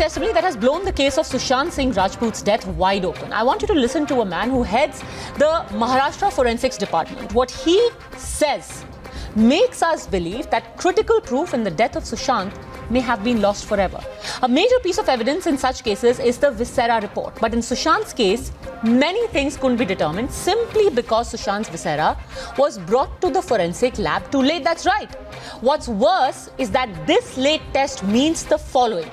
testimony that has blown the case of Sushant Singh Rajput's death wide open. I want you to listen to a man who heads the Maharashtra Forensics Department. What he says makes us believe that critical proof in the death of Sushant may have been lost forever. A major piece of evidence in such cases is the viscera report. But in Sushant's case, many things couldn't be determined simply because Sushant's viscera was brought to the forensic lab too late. That's right. What's worse is that this late test means the following.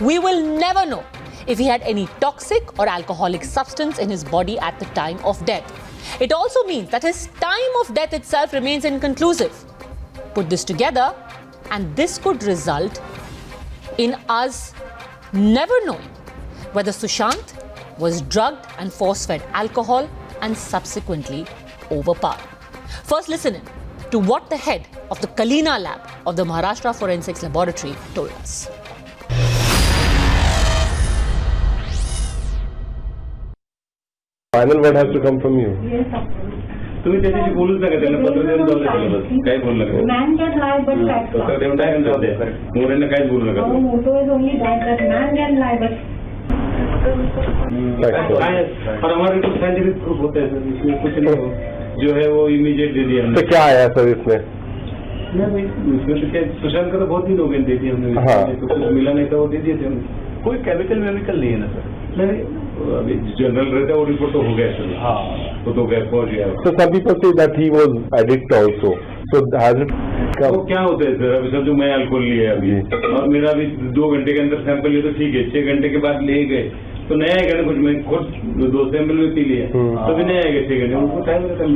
We will never know if he had any toxic or alcoholic substance in his body at the time of death. It also means that his time of death itself remains inconclusive. Put this together, and this could result in us never knowing whether Sushant was drugged and force-fed alcohol and subsequently overpowered. First, listen in to what the head of the Kalina lab of the Maharashtra Forensics Laboratory told us. Final word has to come from you. Yes, तुम्ही त्या दिवशी बोलूच नका त्याला पत्र देऊन जाऊ द्या बस काय बोलू नका man can lie but facts पत्र not. देऊन टाकून जाऊ द्या मोरेंना काहीच बोलू नका Our motto is only that man can lie but काय और हमारे कुछ साइंटिफिक प्रूफ होता है सर इसमें कुछ नहीं हो जो है वो इमीडिएट दे दिया हमने तो क्या आया सर इसमें? इसमें तो क्या सुशांत का तो बहुत दिन हो गए दे दिए हमने तो कुछ मिला नहीं था वो दे दिए थे हमने कोई केमिकल वेमिकल नहीं है ना सर नहीं अभी जनरल रहता है वो रिपोर्ट तो हो गया सर हाँ वो तो गया पहुंच गया So some people say that he was addict also. So has it वो क्या होता है सर अभी सब जो मैं अल्कोहल लिया है अभी और मेरा अभी 2 घंटे के अंदर सैंपल लिया तो ठीक है 6 घंटे के बाद ले गए तो नया आएगा ना कुछ मैं खुद 2 सैंपल में पी लिया तो भी नया आएगा 6 घंटे उनको टाइम रहता है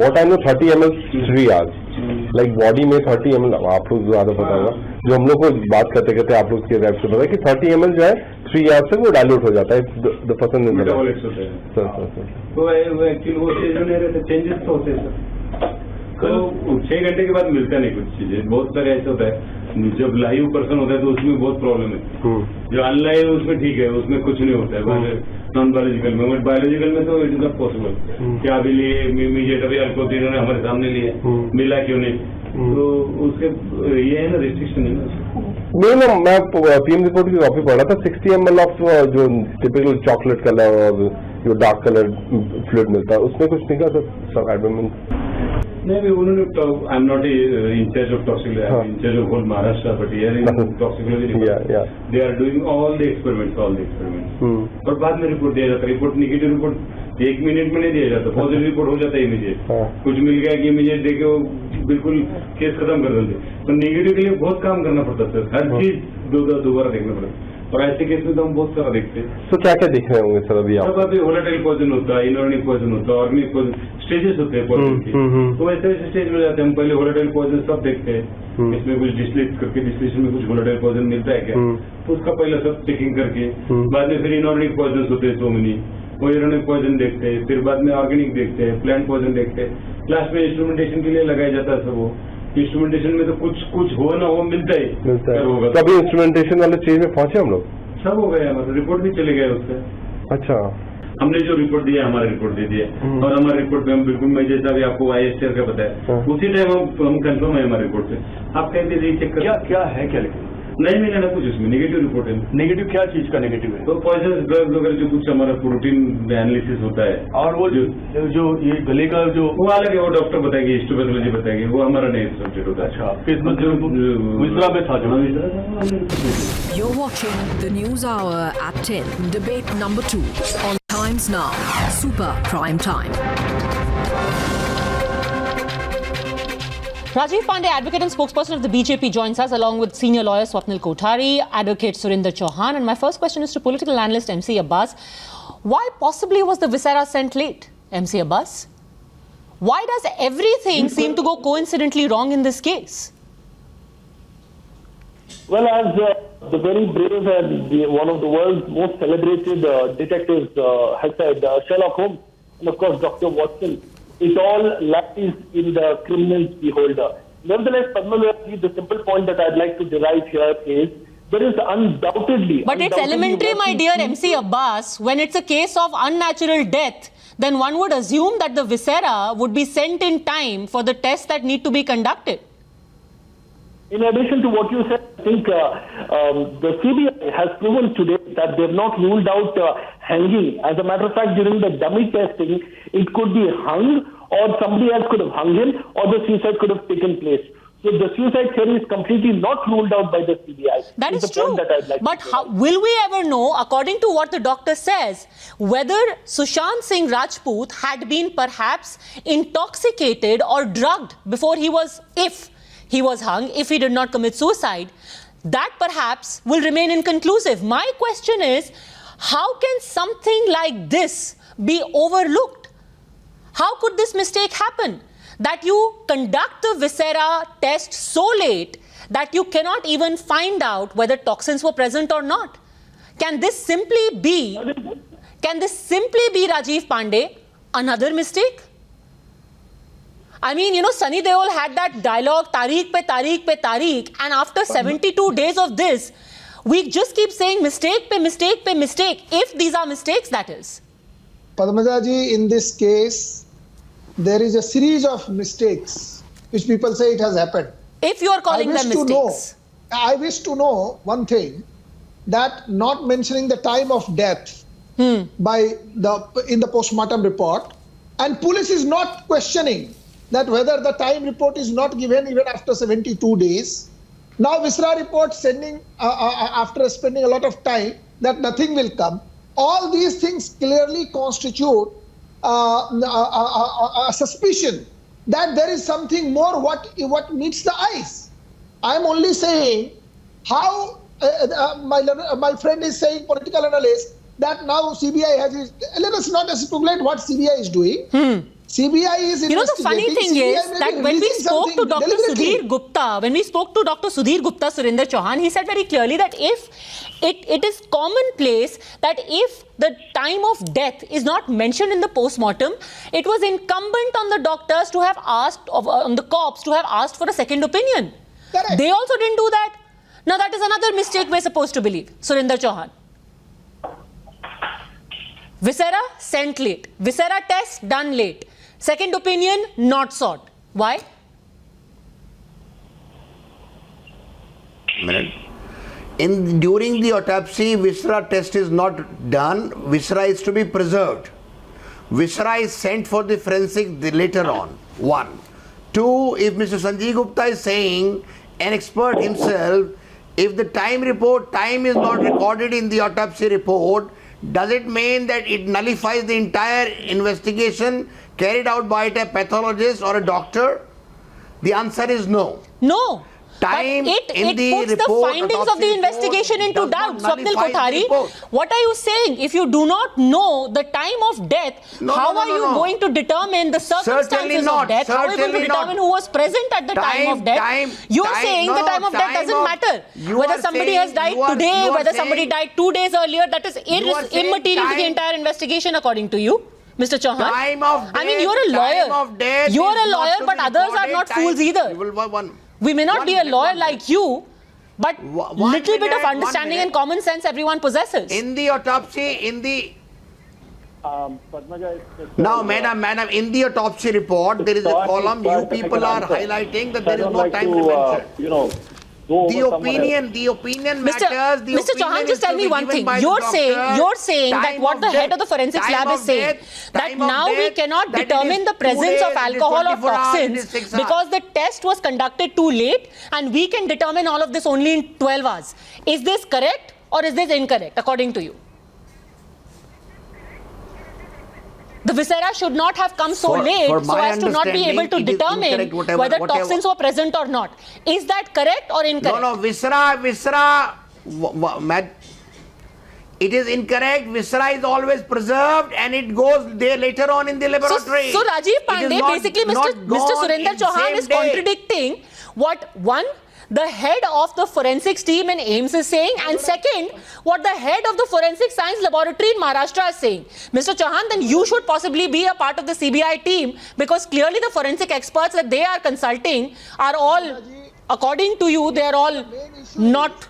what I know 30 ml 3 hours. Like body में 30 ml आप लोग ज्यादा पता होगा जो हम लोग को बात करते करते आप लोग के वेब से पता है कि 30 ml जो है 3 hours तक वो डाइल्यूट हो जाता है द पर्सन इज मेटाबॉलिक्स होता है तो वो एक्चुअली वो चीज नहीं रहते चेंजेस तो होते हैं सर तो 6 घंटे के बाद मिलता नहीं कुछ चीजें बहुत सारे ऐसे होता है जब लाइव पर्सन होता है तो उसमें बहुत प्रॉब्लम है जो अनलाइव उसमें ठीक है उसमें कुछ नहीं होता है नॉन बायोलॉजिकल में बट बायोलॉजिकल में तो इट इज नॉट पॉसिबल क्या अभी लिए इमीडिएट अभी अल्कोहल इन्होंने हमारे सामने लिए मिला क्यों नहीं तो उसके ये है ना रिस्ट्रिक्शन है ना नहीं ना मैं पीएम रिपोर्ट की कॉपी पढ़ा था 60 ml ऑफ जो टिपिकल चॉकलेट कलर और जो डार्क कलर फ्लूइड मिलता है उसमें कुछ नहीं था सर एडमिट नहीं उन्होंने I am not incharge of toxicology incharge of whole Maharashtra but here in toxicology they are doing all the experiments और बाद में रिपोर्ट दिया जाता है रिपोर्ट निगेटिव रिपोर्ट 1 मिनट में नहीं दिया जाता पॉजिटिव रिपोर्ट हो जाता है इमीडिएट कुछ मिल गया कि इमीडिएट देके वो बिल्कुल केस खत्म कर देते तो निगेटिव के लिए बहुत काम करना पड़ता सर हर चीज दोबारा देखना पड़ता और ऐसे केस में तो हम बहुत सारा देखते हैं तो क्या क्या देख रहे होंगे सर अभी आप अभी वोलेटाइल पॉइजन होता है इनऑर्गेनिक पॉइजन होता है ऑर्गेनिक पॉइजन स्टेजेस होते हैं पॉइजन के तो वैसे वैसे स्टेज में जाते हैं हम पहले वोलेटाइल पॉइजन सब देखते हैं इसमें कुछ डिस्टिलेट करके डिस्टिलेशन में कुछ वोलेटाइल पॉइजन मिलता है क्या तो उसका पहले सब चेकिंग करके बाद में फिर इनऑर्गेनिक पॉइजन होते हैं सो मेनी वो इनऑर्गेनिक पॉइजन देखते हैं फिर बाद में ऑर्गेनिक देखते हैं प्लांट पॉइजन देखते हैं लास्ट में इंस्ट्रूमेंटेशन के लिए लगाया जाता है सब वो इंस्ट्रूमेंटेशन में तो कुछ हो ना हो मिलता है होगा तो अभी इंस्ट्रूमेंटेशन वाले चीज में पहुंचे हम लोग सब हो गया मतलब रिपोर्ट भी चले गए उससे अच्छा हमने जो रिपोर्ट दिया हमारा रिपोर्ट दे दिया और हमारे रिपोर्ट पे हम बिल्कुल मैं जैसा भी आपको ISTR का बताया उसी टाइम हम कंफर्म है हमारे रिपोर्ट से आप कह दीजिए चेक कर क्या है क्या लिखे नहीं मिला ना कुछ उसमें नेगेटिव रिपोर्ट है नेगेटिव क्या चीज का नेगेटिव है तो पॉइजन ड्रग्स वगैरह जो कुछ हमारा प्रोटीन एनालिसिस होता है और वो जो ये गले का जो वो अलग है वो डॉक्टर बताएगी हिस्टोपैथोलॉजी बताएगी वो हमारा नहीं सब्जेक्ट होता है अच्छा किस मतलब विजरा में था जो You're watching the News Hour at 10, debate number 2 on Times Now, Super Prime Time. Rajiv Pandey, advocate and spokesperson of the BJP, joins us along with senior lawyer Swapnil Kothari, advocate Surinder Chauhan. And my first question is to political analyst MC Abbas. Why possibly was the viscera sent late, MC Abbas? Why does everything seem to go coincidentally wrong in this case? Well, as the very brave and one of the world's most celebrated detectives has said, Sherlock Holmes and of course Dr. Watson, it all lies in the criminal's beholder. Nevertheless, Padmaji, the simple point that I'd like to derive here is there is undoubtedly... But it's elementary, my dear MC Abbas. When it's a case of unnatural death, then one would assume that the viscera would be sent in time for the tests that need to be conducted. In addition to what you said, I think the CBI has proven today that they've not ruled out hanging. As a matter of fact, during the dummy testing, it could be hung, or somebody else could have hung him, or the suicide could have taken place. So the suicide theory is completely not ruled out by the CBI. That is the true. point that I'd like But to how, will we ever know, according to what the doctor says, whether Sushant Singh Rajput had been perhaps intoxicated or drugged before he was, if he was hung, if he did not commit suicide? That perhaps will remain inconclusive. My question is, how can something like this be overlooked? How could this mistake happen? That you conduct the viscera test so late that you cannot even find out whether toxins were present or not. Can this simply be Rajiv Pandey, another mistake? I mean, you know, Sunny Deol had that dialogue, Tariq pe Tariq pe Tariq, and after 72 days of this, we just keep saying mistake pe mistake pe mistake, if these are mistakes, that is. Padmaja ji, in this case, there is a series of mistakes which people say it has happened. If you are calling them mistakes. I wish to know one thing, that not mentioning the time of death in the postmortem report, and police is not questioning that whether the time report is not given even after 72 days. Now Visra report sending after spending a lot of time that nothing will come. All these things clearly constitute a suspicion that there is something more what meets the eyes. I am only saying how my friend is saying, political analyst, that now CBI has. Let us not speculate what CBI is doing. CBI is investigating. You know, the funny thing is that when we spoke to Dr. Sudhir Gupta, Surinder Chauhan, he said very clearly that if it is commonplace that if the time of death is not mentioned in the post-mortem, it was incumbent on the doctors to have asked, on the cops to have asked for a second opinion. Correct. They also didn't do that. Now that is another mistake we're supposed to believe. Surinder Chauhan. Viscera sent late. Viscera test done late. Second opinion not sought. Why? During the autopsy, viscera test is not done. Viscera is to be preserved. Viscera is sent for the forensic later on. 1. 2. If Mr. Sanjeev Gupta is saying, an expert himself, if the time is not recorded in the autopsy report, does it mean that it nullifies the entire investigation carried out by a pathologist or a doctor? The answer is no. No. Time but it in the puts report, the findings of the investigation into doubt. Swapnil Kothari, what are you saying? If you do not know the time of death, how are you going to determine the circumstances of death? How are you going to determine who was present at the time of death? You are saying the time of death doesn't matter. Whether somebody has died today, whether somebody died 2 days earlier, that is immaterial to the entire investigation according to you, Mr. Chauhan. I mean, you're a lawyer. You're a lawyer, but others are not fools either. We may not be a lawyer like you, but little bit of understanding and common sense everyone possesses. In the autopsy, now, madam, in the autopsy report, there is a column. You people are highlighting that there is no time mentioned. The opinion matters. Mr. Chauhan, just tell me one thing. You're saying that what the head of the forensics lab is saying, that now we cannot determine the presence of alcohol or toxins because the test was conducted too late, and we can determine all of this only in 12 hours. Is this correct or is this incorrect according to you? The viscera should not have come so late so as to not be able to determine whether toxins were present or not. Is that correct or incorrect? No, viscera, it is incorrect. Viscera is always preserved and it goes there later on in the laboratory. So Rajiv Pandey, basically Mr. Surinder Chauhan is contradicting what the head of the forensics team in AIIMS is saying, and second, what the head of the forensic science laboratory in Maharashtra is saying. Mr. Chauhan, then you should possibly be a part of the CBI team, because clearly the forensic experts that they are consulting are all, according to you, they are all not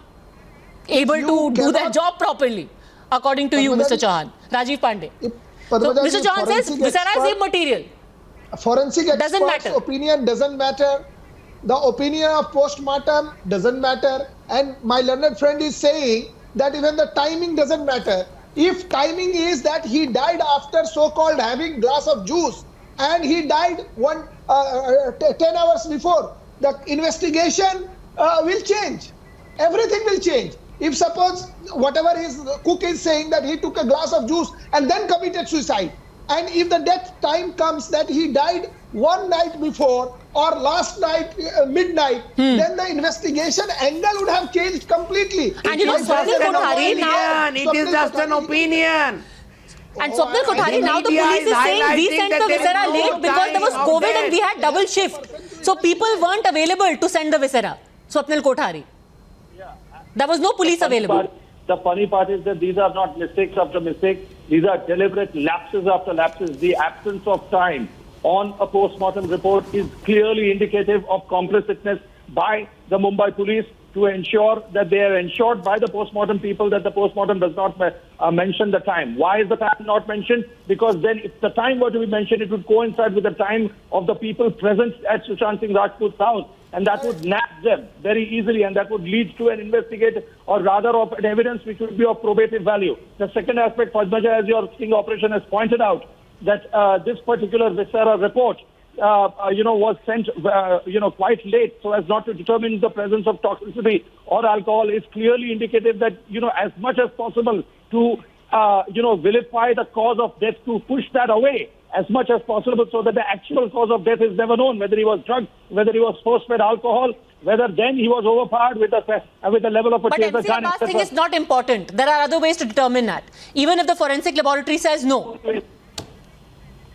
able to do their job properly, according to you, Mr. Chauhan. Rajiv Pandey. So Mr. Chauhan says viscera is immaterial. Forensic experts' opinion doesn't matter. the opinion of post-mortem doesn't matter, and my learned friend is saying that even the timing doesn't matter. If timing is that he died after so-called having glass of juice and he died 10 hours before, the investigation will change. Everything will change. If suppose whatever his cook is saying that he took a glass of juice and then committed suicide, and if the death time comes that he died one night before or last night midnight, then the investigation angle would have changed completely. And you know, Swapnil Kothari now, It is just an opinion. and Swapnil Kothari, now the media police is is saying we highlighting sent that the there is viscera no late because there was time of COVID death. and we had double shift. So people weren't available to send the viscera. Swapnil Kothari. There was no police available. The funny part is that these are not mistakes after mistakes. These are deliberate lapses after lapses. The absence of time on a post-mortem report is clearly indicative of complicitness by the Mumbai police to ensure that they are ensured by the post-mortem people that the post-mortem does not mention the time. Why is the time not mentioned? Because then if the time were to be mentioned, it would coincide with the time of the people present at Sushant Singh Rajput's house. And that would nab them very easily, and that would lead to an investigation, or rather of an evidence which would be of probative value. The second aspect, Padmaja, as your sting operation has pointed out, that this particular viscera report, was sent, quite late so as not to determine the presence of toxicity or alcohol is clearly indicative that, as much as possible to, vilify the cause of death, to push that away as much as possible so that the actual cause of death is never known, whether he was drugged, whether he was force-fed alcohol, whether then he was overpowered with the level of a But taser MC gun, Abbas thing etc. is not important. There are other ways to determine that. Even if the forensic laboratory says no.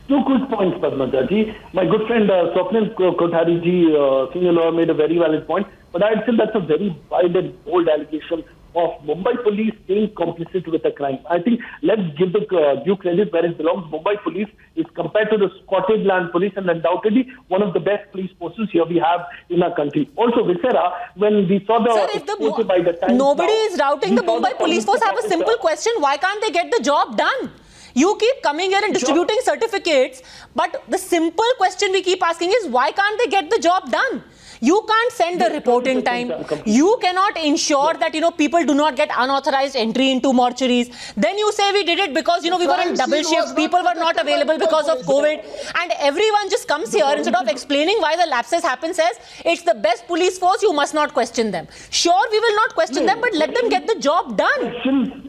Two good points, Padmaja ji. My good friend Swapnil Kothari ji, senior lawyer, made a very valid point. But I'd say that's a very wild and bold allegation of Mumbai police being complicit with a crime. I think let's give the due credit where it belongs. Mumbai police is, compared to the Scottish Land Police, and undoubtedly one of the best police forces here we have in our country. Also, Viscera, when we saw the... Sir, if by the time nobody now, is routing we the saw Mumbai police force, I have a simple question. Why can't they get the job done? You keep coming here and distributing certificates, but the simple question we keep asking is, why can't they get the job done? You can't send the report in time. You cannot ensure that, people do not get unauthorized entry into mortuaries. Then you say we did it because, we were in double shift. People were not available because of COVID. And everyone just comes here instead of explaining why the lapses happen, says it's the best police force, you must not question them. Sure, we will not question them, but let them get the job done.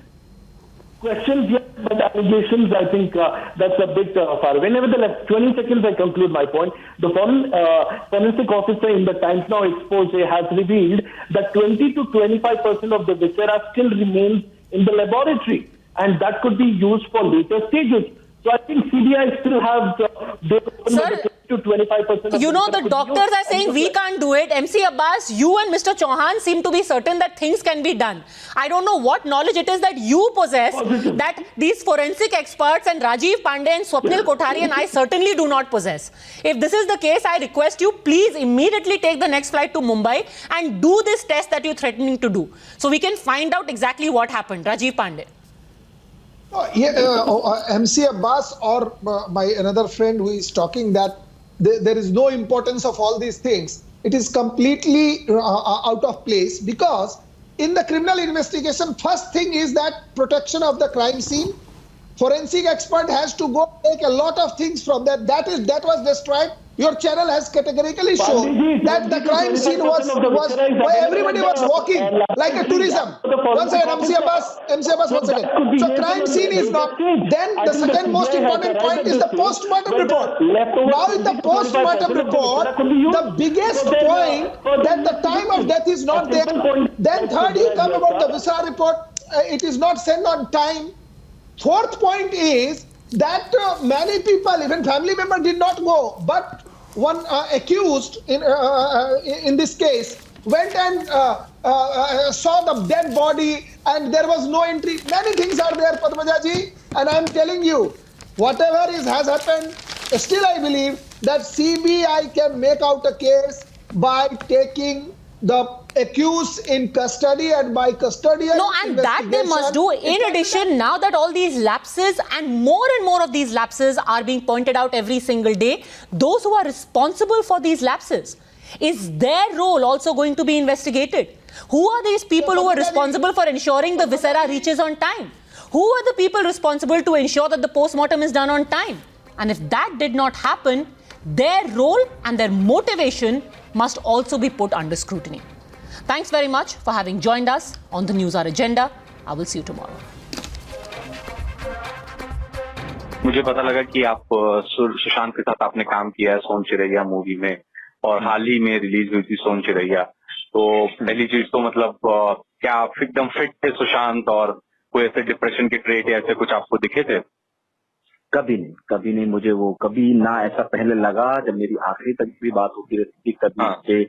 Questions, yes, but allegations, I think that's a bit far away. Nevertheless, 20 seconds, I conclude my point. The forensic officer in the Times Now expose has revealed that 20 to 25% of the viscera still remains in the laboratory, and that could be used for later stages. So I think CBI still has Sir, to 25%. The doctors are saying we can't do it. MC Abbas, you and Mr. Chauhan seem to be certain that things can be done. I don't know what knowledge it is that you possess that these forensic experts and Rajiv Pandey and Swapnil Kothari and I certainly do not possess. If this is the case, I request you, please immediately take the next flight to Mumbai and do this test that you're threatening to do, so we can find out exactly what happened. Rajiv Pandey. MC Abbas or my another friend who is talking that there is no importance of all these things. It is completely out of place, because in the criminal investigation, first thing is that protection of the crime scene. Forensic expert has to go take a lot of things from that. That was destroyed. Your channel has categorically shown that the crime scene was where everybody was walking like a tourism. One second, MC Abbas, one second. So crime scene is not. Then the second most important point is the post-mortem report. Now in the post-mortem report, the biggest point that the time of death is not there. Then third, you come about the viscera report. It is not sent on time. Fourth point is that many people, even family members, did not go. But one accused in this case went and saw the dead body, and there was no entry. Many things are there, Padmaja ji, and I am telling you, whatever has happened, still I believe that CBI can make out a case by taking the accused in custody and by custodial and that they must do. In addition, now that all these lapses and more of these lapses are being pointed out every single day, those who are responsible for these lapses, Is their role also going to be investigated? Who are these people who are responsible for ensuring the viscera reaches on time? Who are the people responsible to ensure that the post-mortem is done on time? And if that did not happen, their role and their motivation must also be put under scrutiny. Thanks very much for having joined us on the News Hour Agenda. I will see you tomorrow. मुझे पता लगा कि आप सुशांत के साथ आपने काम किया है सोन चिरैया मूवी में, और हाल ही में रिलीज हुई थी सोन चिरैया। तो पहली चीज तो मतलब क्या आप एकदम फिट थे सुशांत, और कोई ऐसे डिप्रेशन के ट्रेट या ऐसे कुछ आपको दिखे थे? कभी नहीं, मुझे वो कभी ना ऐसा पहले लगा। जब मेरी आखिरी तक भी बात होती रहती थी, कभी उसके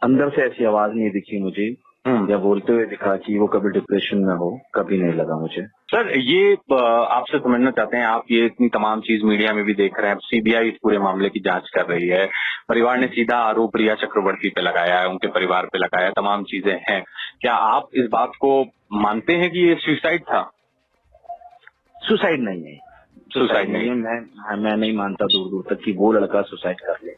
अंदर से ऐसी आवाज नहीं दिखी मुझे या बोलते हुए दिखा कि वो कभी डिप्रेशन में हो, कभी नहीं लगा मुझे। सर, ये आपसे समझना चाहते हैं, आप ये इतनी तमाम चीज मीडिया में भी देख रहे हैं, सीबीआई इस पूरे मामले की जांच कर रही है, परिवार ने सीधा आरोप रिया चक्रवर्ती पे लगाया है, उनके परिवार पे लगाया, तमाम चीजें हैं। क्या आप इस बात को मानते हैं कि ये सुसाइड था? सुसाइड नहीं है, सुसाइड नहीं है। मैं नहीं मानता दूर दूर तक कि वो लड़का सुसाइड कर ले।